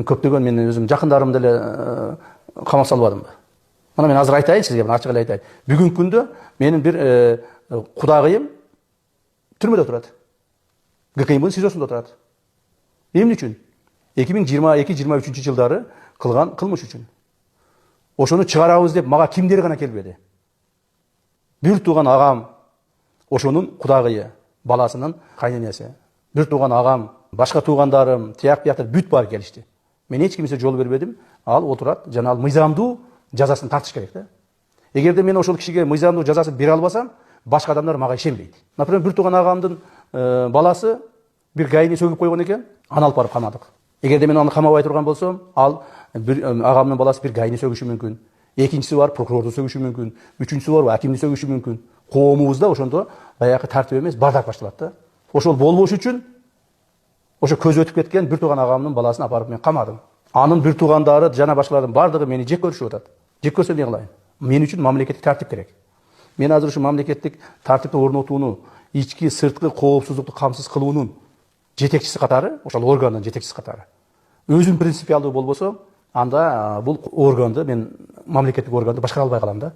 көптөгөн мен өзүм жакындарым деле камап салбадымбы. Мына мен азыр айтайын сизге, ачык эле айтайын. Бүгүнкү күндө менин бир кудагыйым түрмөдө турат. ГКМБнын СИЗОсунда турат. Эмне үчүн? 2022-23 жылдары кылган кылмыш үчүн. Ошону чыгарабыз деп мага кимдер гана келбеди. Бир тууган агам, ошонун кудагыйы, баласынын кайненеси. Бир тууган агам, башка туугандарым, тияк бияктар бүт баары келишти. Мен эч кимсе жол бербедим. Ал отурат, жана ал мыйзамдуу жазасын тартыш керек да. Эгерде мен ошол кишиге мыйзамдуу жазасын бере албасам, башка адамдар мага ишенбейт. Например, бир тууган агамдын баласы бир гайни сөгүп койгон экен, аны алып барып камадык. Эгерде мен аны камабай турган болсом, ал бир агамдын баласы бир гайни сөгүшү мүмкүн. Экинчиси бар прокурорду сөгүшү мүмкүн. Үчүнчүсү бар акимди сөгүшү мүмкүн. Коомубузда ошондо баягы тартип эмес, бардак башталат да. Ошол болбош үчүн ошо көз өтүп кеткен бир тууган агамдын баласын апарып мен камадым. Анын бир туугандары жана башкалардын бардыгы мени жек көрүшүп атат. Жек көрсө эмне кылайын? Мен үчүн мамлекеттик тартип керек. Мен азыр ушу мамлекеттик тартипти орнотууну, ички сырткы коопсуздукту камсыз кылуунун жетекчиси катары, ошол органдын жетекчиси катары. Өзүм принципиалдуу болбосо, анда бул органды мен мамлекеттик органды башкара албай калам да.